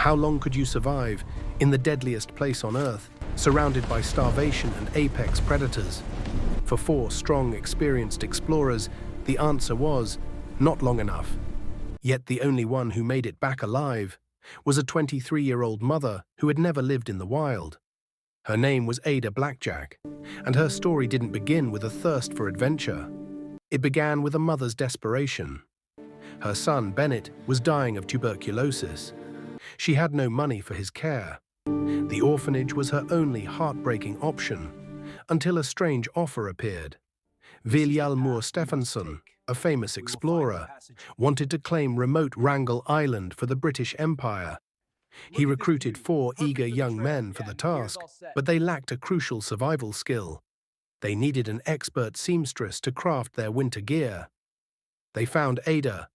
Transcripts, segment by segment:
How long could you survive in the deadliest place on Earth, surrounded by starvation and apex predators? For 4 strong, experienced explorers, the answer was not long enough. Yet the only one who made it back alive was a 23-year-old mother who had never lived in the wild. Her name was Ada Blackjack, and her story didn't begin with a thirst for adventure. It began with a mother's desperation. Her son, Bennett, was dying of tuberculosis. She had no money for his care. The orphanage was her only heartbreaking option, until a strange offer appeared. Vilhjalmur Stefansson, a famous explorer, wanted to claim remote Wrangel Island for the British Empire. He recruited 4 eager young men for the task, but they lacked a crucial survival skill. They needed an expert seamstress to craft their winter gear. They found Ada.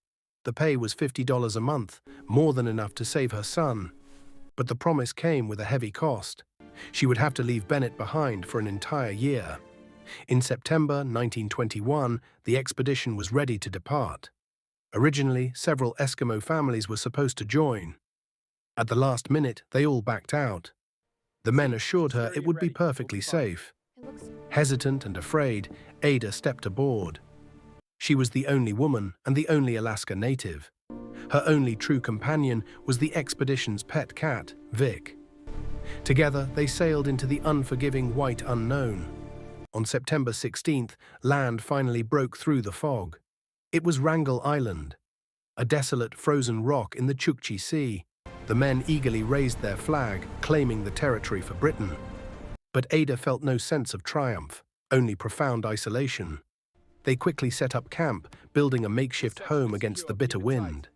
The pay was $50 a month, more than enough to save her son. But the promise came with a heavy cost. She would have to leave Bennett behind for an entire year. In September 1921, the expedition was ready to depart. Originally, several Eskimo families were supposed to join. At the last minute, they all backed out. The men assured her it would be perfectly safe. Hesitant and afraid, Ada stepped aboard. She was the only woman and the only Alaska native. Her only true companion was the expedition's pet cat, Vic. Together, they sailed into the unforgiving white unknown. On September 16th, land finally broke through the fog. It was Wrangel Island, a desolate frozen rock in the Chukchi Sea. The men eagerly raised their flag, claiming the territory for Britain. But Ada felt no sense of triumph, only profound isolation. They quickly set up camp, building a makeshift home against the bitter wind.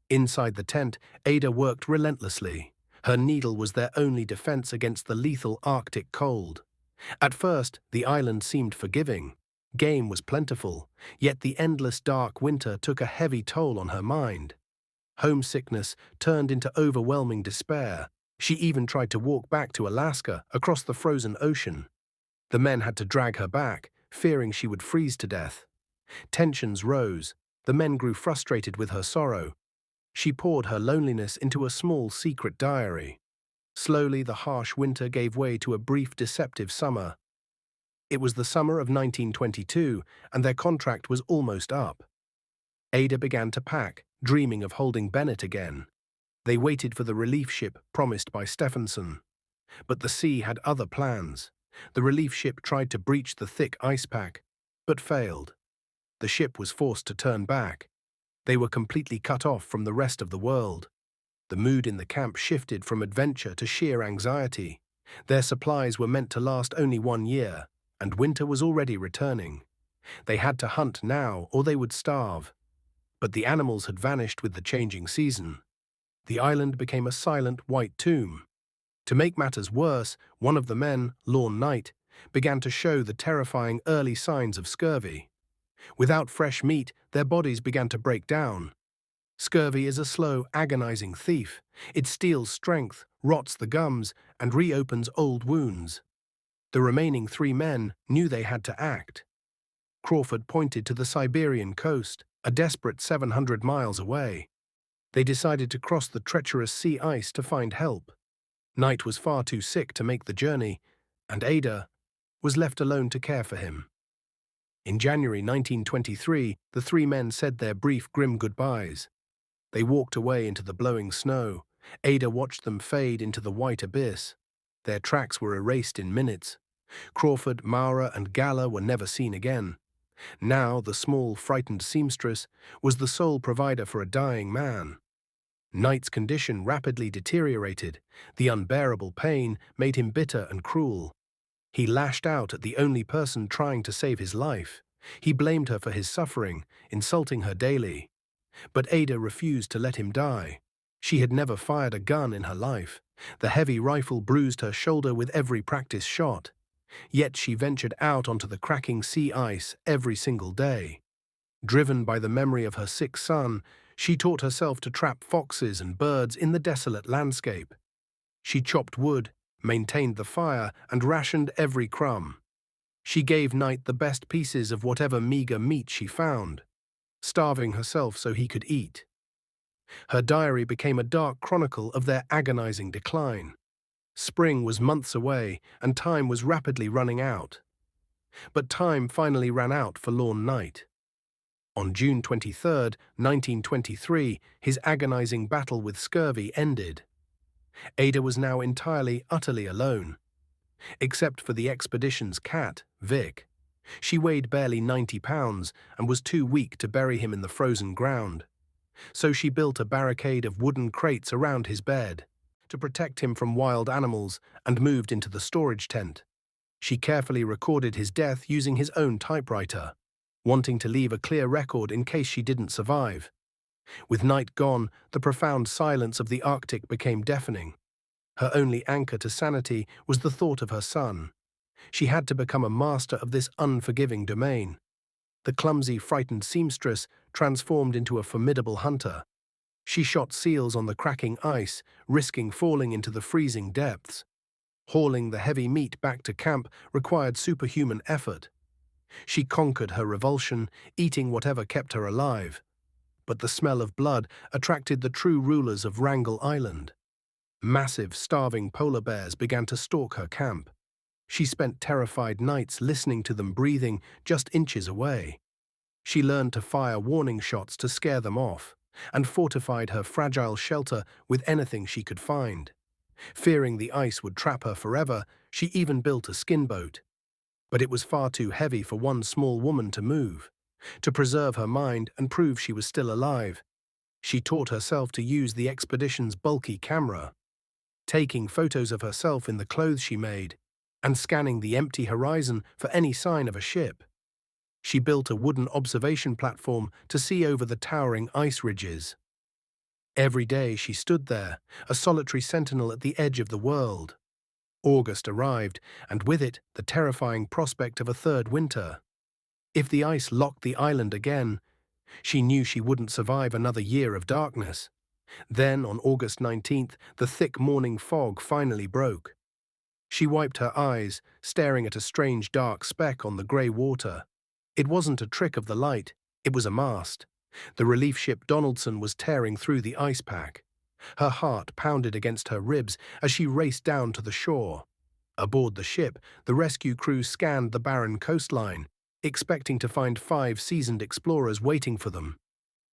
Inside the tent, Ada worked relentlessly. Her needle was their only defense against the lethal Arctic cold. At first, the island seemed forgiving. Game was plentiful, yet the endless dark winter took a heavy toll on her mind. Homesickness turned into overwhelming despair. She even tried to walk back to Alaska across the frozen ocean. The men had to drag her back, fearing she would freeze to death. Tensions rose. The men grew frustrated with her sorrow. She poured her loneliness into a small secret diary. Slowly, the harsh winter gave way to a brief, deceptive summer. It was the summer of 1922, and their contract was almost up. Ada began to pack, dreaming of holding Bennett again. They waited for the relief ship promised by Stefansson. But the sea had other plans. The relief ship tried to breach the thick ice pack, but failed. The ship was forced to turn back. They were completely cut off from the rest of the world. The mood in the camp shifted from adventure to sheer anxiety. Their supplies were meant to last only 1 year, and winter was already returning. They had to hunt now, or they would starve. But the animals had vanished with the changing season. The island became a silent white tomb. To make matters worse, one of the men, Lorne Knight, began to show the terrifying early signs of scurvy. Without fresh meat, their bodies began to break down. Scurvy is a slow, agonizing thief. It steals strength, rots the gums, and reopens old wounds. The remaining 3 men knew they had to act. Crawford pointed to the Siberian coast, a desperate 700 miles away. They decided to cross the treacherous sea ice to find help. Knight was far too sick to make the journey, and Ada was left alone to care for him. In January 1923, the 3 men said their brief, grim goodbyes. They walked away into the blowing snow. Ada watched them fade into the white abyss. Their tracks were erased in minutes. Crawford, Maurer, and Galler were never seen again. Now, the small, frightened seamstress was the sole provider for a dying man. Knight's condition rapidly deteriorated. The unbearable pain made him bitter and cruel. He lashed out at the only person trying to save his life. He blamed her for his suffering, insulting her daily. But Ada refused to let him die. She had never fired a gun in her life. The heavy rifle bruised her shoulder with every practice shot. Yet she ventured out onto the cracking sea ice every single day. Driven by the memory of her sick son, she taught herself to trap foxes and birds in the desolate landscape. She chopped wood, maintained the fire, and rationed every crumb. She gave Knight the best pieces of whatever meager meat she found, starving herself so he could eat. Her diary became a dark chronicle of their agonizing decline. Spring was months away, and time was rapidly running out. But time finally ran out for Lorne Knight. On June 23, 1923, his agonizing battle with scurvy ended. Ada was now entirely, utterly alone. Except for the expedition's cat, Vic. She weighed barely 90 pounds and was too weak to bury him in the frozen ground. So she built a barricade of wooden crates around his bed to protect him from wild animals and moved into the storage tent. She carefully recorded his death using his own typewriter, wanting to leave a clear record in case she didn't survive. With night gone, the profound silence of the Arctic became deafening. Her only anchor to sanity was the thought of her son. She had to become a master of this unforgiving domain. The clumsy, frightened seamstress transformed into a formidable hunter. She shot seals on the cracking ice, risking falling into the freezing depths. Hauling the heavy meat back to camp required superhuman effort. She conquered her revulsion, eating whatever kept her alive. But the smell of blood attracted the true rulers of Wrangel Island. Massive, starving polar bears began to stalk her camp. She spent terrified nights listening to them breathing just inches away. She learned to fire warning shots to scare them off, and fortified her fragile shelter with anything she could find. Fearing the ice would trap her forever, she even built a skin boat. But it was far too heavy for one small woman to move. To preserve her mind and prove she was still alive, she taught herself to use the expedition's bulky camera, taking photos of herself in the clothes she made, and scanning the empty horizon for any sign of a ship. She built a wooden observation platform to see over the towering ice ridges. Every day she stood there, a solitary sentinel at the edge of the world. August arrived, and with it the terrifying prospect of a third winter. If the ice locked the island again, she knew she wouldn't survive another year of darkness. Then, on August 19th, the thick morning fog finally broke. She wiped her eyes, staring at a strange dark speck on the grey water. It wasn't a trick of the light, it was a mast. The relief ship Donaldson was tearing through the ice pack. Her heart pounded against her ribs as she raced down to the shore. Aboard the ship, the rescue crew scanned the barren coastline, expecting to find 5 seasoned explorers waiting for them.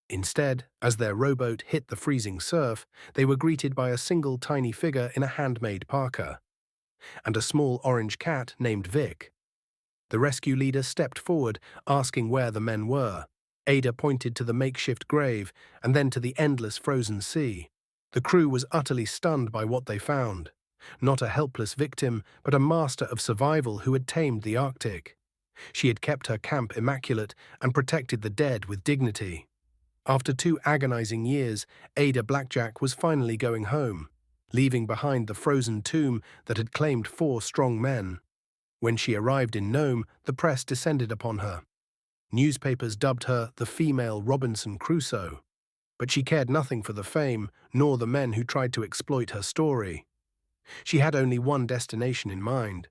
Instead, as their rowboat hit the freezing surf, they were greeted by a single tiny figure in a handmade parka, and a small orange cat named Vic. The rescue leader stepped forward, asking where the men were. Ada pointed to the makeshift grave and then to the endless frozen sea. The crew was utterly stunned by what they found. Not a helpless victim, but a master of survival who had tamed the Arctic. She had kept her camp immaculate and protected the dead with dignity. After 2 agonizing years, Ada Blackjack was finally going home, leaving behind the frozen tomb that had claimed 4 strong men. When she arrived in Nome, the press descended upon her. Newspapers dubbed her the female Robinson Crusoe. But she cared nothing for the fame, nor the men who tried to exploit her story. She had only one destination in mind.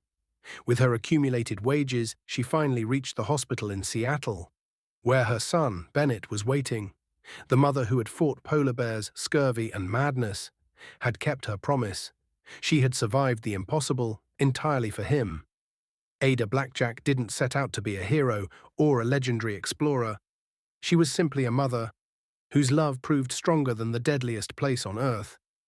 With her accumulated wages, she finally reached the hospital in Seattle, where her son, Bennett, was waiting. The mother who had fought polar bears, scurvy, and madness had kept her promise. She had survived the impossible entirely for him. Ada Blackjack didn't set out to be a hero or a legendary explorer. She was simply a mother whose love proved stronger than the deadliest place on Earth.